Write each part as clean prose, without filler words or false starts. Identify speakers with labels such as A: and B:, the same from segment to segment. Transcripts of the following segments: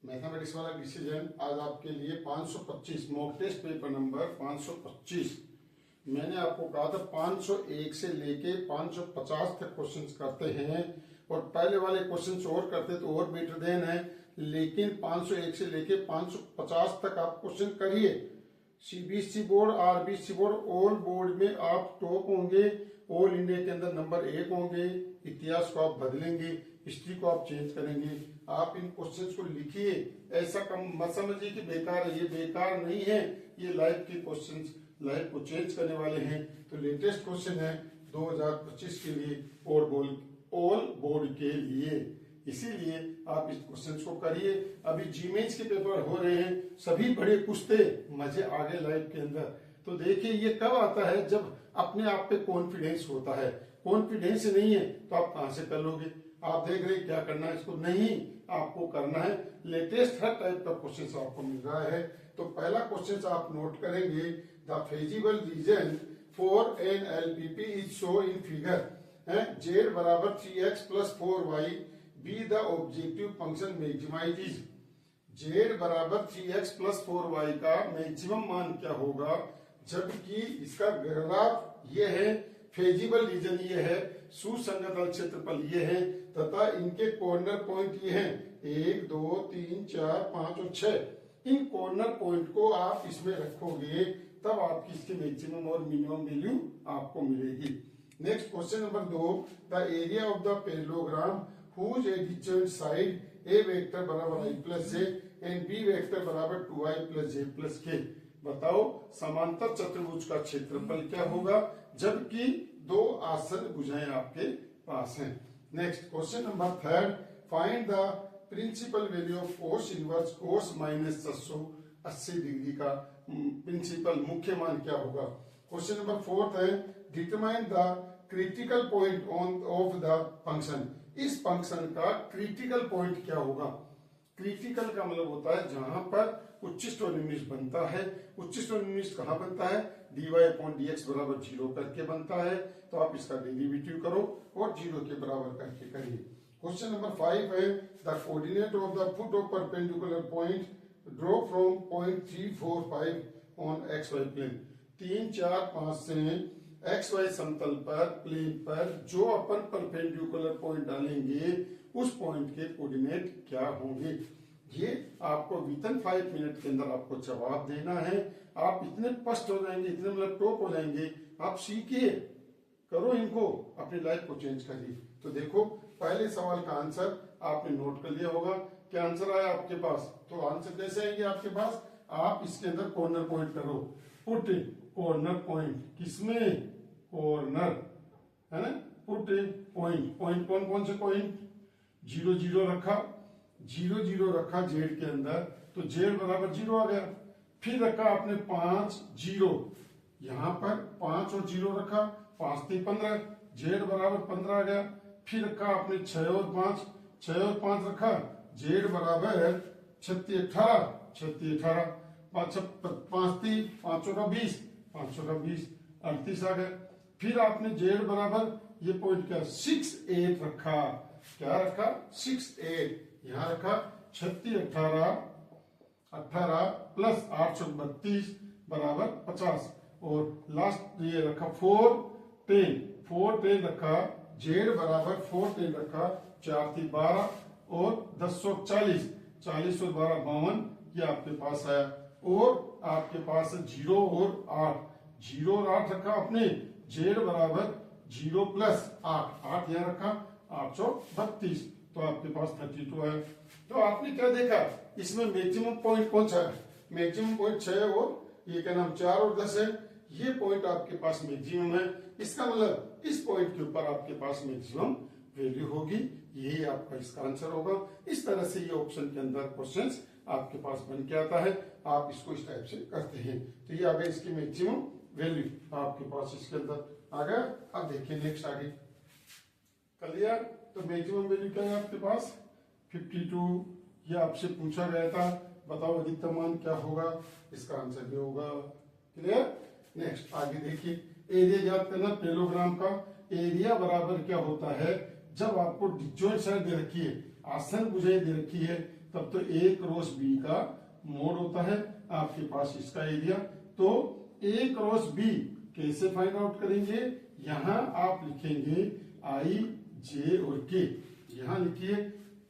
A: Mathematics वाला decision आज आपके लिए 525 मॉक टेस्ट पेपर नंबर 525। मैंने आपको कहा था 501 से लेके 550 तक क्वेश्चंस करते हैं और पहले वाले क्वेश्चंस और करते तो और बेटर देन है, लेकिन 501 से लेके 550 तक आप क्वेश्चन करिए। CBSE board, RBC board, all board में आप टॉप होंगे, ऑल इंडिया के अंदर नंबर 1 होंगे। इतिहास को आप बदलेंगे, हिस्ट्री को आप चेंज करेंगे। आप इन क्वेश्चंस को लिखिए, ऐसा कम मत समझिए कि बेकार है, ये बेकार नहीं है, ये लाइफ के क्वेश्चंस लाइफ को चेंज करने वाले हैं। तो लेटेस्ट क्वेश्चन है 2025 के लिए ऑल बोर्ड के लिए, इसीलिए आप इस क्वेश्चन को करिए। अभी जीमेंस के पेपर हो रहे हैं, सभी बड़े कुश्ते मजे आ गए लाइफ के अंदर। तो देखिए ये कब आता है, जब अपने आप पे कॉन्फिडेंस होता है। कॉन्फिडेंस नहीं है तो आप कहां से कर लोगे। आप देख रहे हैं क्या करना है, इसको नहीं आपको करना है। लेटेस्ट हर टाइप का क्वेश्चन आपको मिल रहा है। तो पहला क्वेश्चन आप नोट करेंगे, the feasible region for an LPP is show in figure. z बराबर 3x plus 4y be the objective function maximize is. z बराबर 3x प्लस 4y का मैक्सिमम मान क्या होगा, जबकि इसका ग्राफ ये है, फेजिबल रीजन ये है, सुसंगत क्षेत्रफल ये है तथा इनके कॉर्नर पॉइंट ये हैं 1 2 3 4 5 और 6। इन कॉर्नर पॉइंट को आप इसमें रखोगे तब आपकी इसकी मैक्सिमम और मिनिमम वैल्यू आपको मिलेगी। Next question number 2, the area of the parallelogram whose adjoint side A vector बराबर i plus J and B vector बराबर 2i प्लस जे प्लस के। बताओ समांतर चतुर्भुज का क्षेत्रफल क्या होगा, जबकि दो आसन भुजाएं आपके पास हैं। Next question number 3, find the principal value of cos inverse cos minus 780 degree का प्रिंसिपल मुख्य मान क्या होगा। क्वेश्चन नंबर 4 है, determine the critical point of the function. इस फंक्शन का क्रिटिकल पॉइंट क्या होगा। क्रिटिकल का मतलब होता है जहां पर उच्चिष्ट और निम्निष्ट बनता है। उच्चिष्ट और निम्निष्ट कहां बनता है, dy/dx बराबर 0 करके बनता है। तो आप इसका डेरिवेटिव करो और 0 के बराबर करके करिए। क्वेश्चन नंबर 5 है, the coordinate of the foot of perpendicular point draw from point 3 4 5 on xy plane. 3 4 5 से xy समतल पर प्लेन पर जो अपन परपेंडिकुलर पॉइंट डालेंगे उस पॉइंट के कोऑर्डिनेट क्या होंगे। ये आपको विदिन 5 मिनट के अंदर आपको जवाब देना है। आप इतने स्पष्ट हो जाएंगे, इतने मतलब टॉप हो जाएंगे। आप सीखिए, करो इनको, अपनी लाइफ को चेंज करिए। तो देखो पहले सवाल का आंसर आपने नोट कर लिया होगा। क्या आंसर आया आपके पास, तो आंसर कैसे आएंगे आपके पास, आप इसके अंदर कॉर्नर पॉइंट करो। पुट कॉर्नर पॉइंट, किसमें, कॉर्नर है ना, पुट पॉइंट। पॉइंट कौन कौन से पॉइंट, 0 0 रखा, 0 0 रखा जेड के अंदर, तो जेड बराबर 0 आ गया। फिर रखा आपने 5 0, यहां पर 5 और 0 रखा, 5 3 15, जेड बराबर 15 आ गया। फिर रखा आपने 6 और 5, 6 और 5 रखा, जेड बराबर 36 18, 36 18, 5 3 5 और 20, 5 और 20 38 आ गया। फिर आपने जेड बराबर ये पॉइंट क्या 6 8 रखा, क्या रखा 6 8, यहां रखा 36 18 18 प्लस 832 बराबर 50 और लास्ट ये रखा 4 10 रखा, जेड बराबर 4 10 रखा, 4 3 12 और 10 और 40, 40 और 12 52, ये आपके पास आया। और आपके पास 0 और 8, 0 और 8 रखा आपने, जेड बराबर 0 प्लस 8, 8 यहाँ रखा, 832, तो आपके पास 32 है। तो आपने क्या देखा, इसमें मैक्सिमम पॉइंट कौन सा है, मैक्सिमम पॉइंट 6 और ये क्या नाम 4 और 10 है। ये पॉइंट आपके पास मैक्सिमम है, इसका मतलब इस पॉइंट के ऊपर आपके पास मैक्सिमम वैल्यू होगी। यही आपका इसका आंसर होगा। इस तरह से ये ऑप्शन के अंदर क्वेश्चंस आपके पास बन के आता है। आप इसको इस टाइप से करते हैं। तो ये आ गया इसकी मैक्सिमम वैल्यू आपके पास इसके अंदर आ गया। अब देखिए नेक्स्ट आगे कर लिया। तो मैक्सिमम वैल्यू क्या है आपके पास 52, ये आपसे पूछा गया था, बताओ अधिकतम मान क्या होगा, इसका आंसर ये होगा। क्लियर। नेक्स्ट आगे देखिए, एरिया ज्ञात करना पैरेललोग्राम का। एरिया बराबर क्या होता है, जब आपको डिस्जॉइंट साइड दे रखी है, आसन भुजाएं दे रखी है, तब तो ए क्रॉस बी का मोड होता है आपके पास इसका एरिया। तो ए क्रॉस बी कैसे फाइंड आउट करेंगे, यहां आप लिखेंगे आई जे और के, यहां लिखिए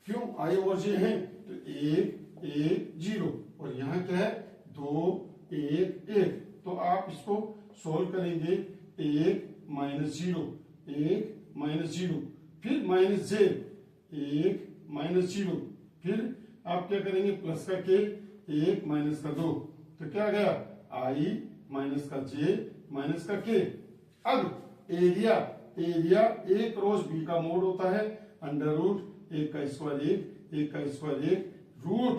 A: क्यों आई और जे हैं तो 1 1 0 और यहाँ क्या है 2 1 1। तो आप इसको सोल्व करेंगे 1 -0 1 -0 फिर माइनस जे 1 -0 फिर आप क्या करेंगे प्लस का के 1 माइनस का 2 तो क्या गया आई माइनस का जे माइनस का के। अब एरिया ए क्रॉस बी का मोड होता है अंडर रूट 1 का स्क्वायर 1 का स्क्वायर 1 रूट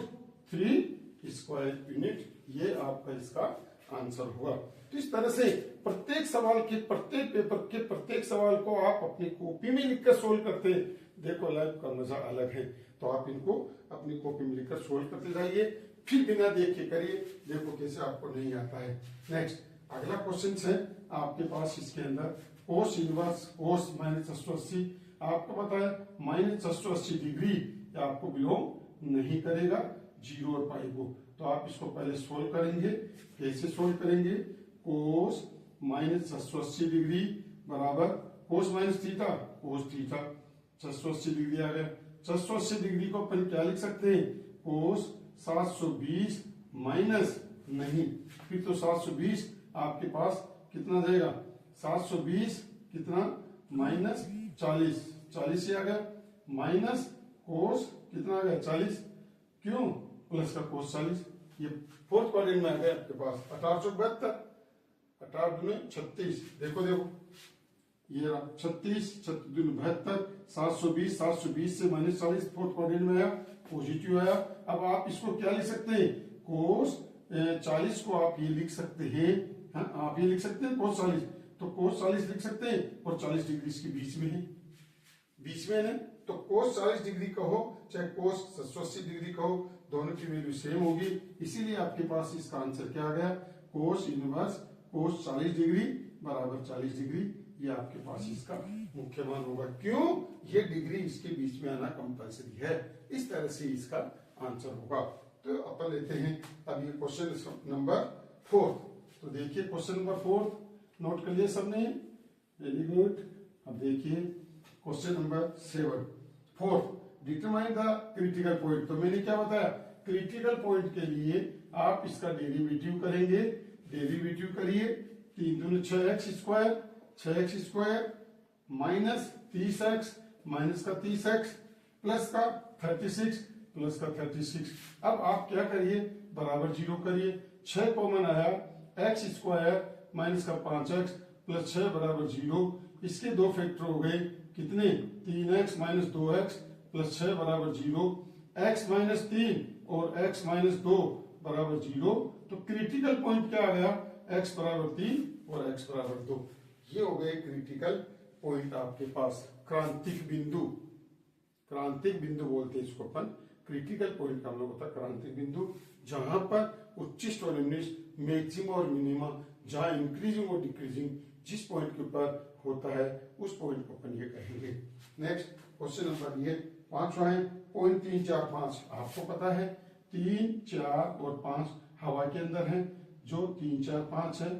A: 3 स्क्वायर यूनिट। ये आपका इसका आंसर हुआ। तो इस तरह से प्रत्येक सवाल के प्रत्येक पेपर के प्रत्येक सवाल को आप अपनी कॉपी में लिखकर सोल्व करते हैं। देखो लाइफ का मजा अलग है। तो आप इनको अपनी कॉपी में लिखकर सोल्व करते जाइए, फिर बिना देखे करिए, देखो कैसे आपको नहीं आता है। नेक्स्ट अगला क्वेश्चन है आपके पास, इसके अंदर कोस इनवर्स कोस -180 आपको पता है -180 डिग्री आपको बिलोंग नहीं करेगा 0 और पाई को। तो आप इसको पहले सोल्व करेंगे। कैसे सोल्व करेंगे, कोस -180 डिग्री बराबर cos minus theta cos theta 680 degree आ गया। 680 डिग्री को अपन क्या लिख सकते हैं, कोस 720 माइनस नहीं फिर तो 720 आपके पास कितना जाएगा 720 कितना माइनस 40 ही आ गया माइनस कोस कितना आ गया 40 क्यों प्लस का कोस 40। ये फोर्थ क्वाड्रेंट में आ गया आपके पास 1872 18 में 36 देखो ये 36 72 720 से -40 फोर्थ क्वाड्रेंट में आया पॉजिटिव आया। अब आप इसको क्या लिख सकते हैं, कोस 40 को आप ये लिख सकते हैं, हाँ आप ये लिख सकते हैं कोस 40, तो कोस 40 लिख सकते हैं और 40 डिग्री इसके बीच में है, बीच में है। तो कोस 40 डिग्री कहो चाहे कोस 780 डिग्री कहो, दोनों की वैल्यू सेम होगी। इसीलिए आपके पास इसका आंसर क्या आ गया, कोस इनवर्स कोस 40 डिग्री बराबर 40 डिग्री। ये आपके पास इसका मुख्य मान होगा। क्यों, ये डिग्री इसके बीच में आना कंपलसरी है। इस तरह से इसका आंसर होगा। तो अपन लेते हैं अब ये क्वेश्चन नंबर 4। तो देखिए क्वेश्चन नंबर 4 नोट कर लिया सबने, वेरी गुड। अब देखिए question number 4 determine the critical point. तो मैंने क्या बताया, क्रिटिकल पॉइंट के लिए आप इसका डेरिवेटिव करेंगे। डेरिवेटिव करिए 3 दूनी 6x square minus 30x minus का 30x प्लस का 36 प्लस का 36। अब आप क्या करिए बराबर 0 करिए, 6 कॉमन आया, x स्क्वायर माइनस का 5x प्लस 6 बराबर 0। इसके दो फैक्टर हो गए कितने, 3x माइनस 2x प्लस 6 बराबर 0, x माइनस 3 और x माइनस 2 बराबर 0। तो क्रिटिकल पॉइंट क्या आ गया, x बराबर 3 और x बराबर 2। ये हो गए क्रिटिकल पॉइंट आपके पास, क्रांतिक बिंदु। क्रांतिक बिंदु बोलते हैं इसको अपन, क्रिटिकल पॉइंट का मतलब होता है क्रांतिक बिंदु, जहां पर उच्चिष्ट और निम्निष्ट, मैक्सिमम और मिनिमम, जहां इंक्रीजिंग और डिक्रीजिंग जिस पॉइंट के ऊपर होता है उस पॉइंट को अपन ये कहेंगे। नेक्स्ट क्वेश्चन नंबर ये 5वां है, पॉइंट 3 4 5। आपको पता है 3 4 और 5 हवा के अंदर है। जो 3 4 5 है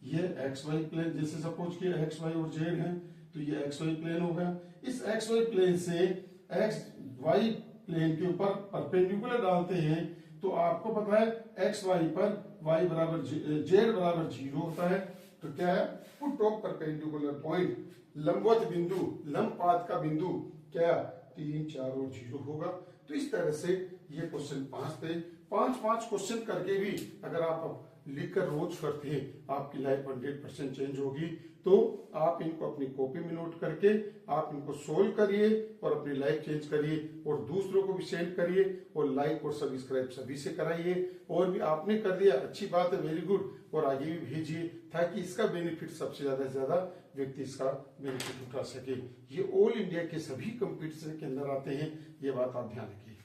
A: ये एक्स वाई प्लेन, जैसे सपोज कि एक्स वाई और जेड है तो ये एक्स वाई प्लेन हो गया। इस एक्स वाई प्लेन से एक्स वाई प्लेन के ऊपर परपेंडिकुलर डालते हैं तो आपको पता है एक्स वाई पर वाई बराबर जेड बराबर 0 होता है। तो क्या है, पुट ऑफ परपेंडिकुलर पॉइंट, लंबवत बिंदु, लंब पाद का बिंदु क्या 3 4 और 0 होगा। तो इस तरह से ये क्वेश्चन 5 थे। 5 क्वेश्चन करके भी अगर आप लिखकर रोज करते हैं आपकी लाइफ 100% चेंज होगी। तो आप इनको अपनी कॉपी में नोट करके आप इनको सोल्व करिए और अपनी लाइफ चेंज करिए और दूसरों को भी सेंड करिए और लाइक और सब्सक्राइब सभी से कराइए। और भी आपने कर दिया अच्छी बात है, वेरी गुड, और आगे भी भेजिए ताकि इसका बेनिफिट सबसे ज्यादा व्यक्ति इसका बेनिफिट उठा सके। ये ऑल इंडिया के सभी कंपटीशन के अंदर आते हैं, ये बात आप ध्यान रखिए।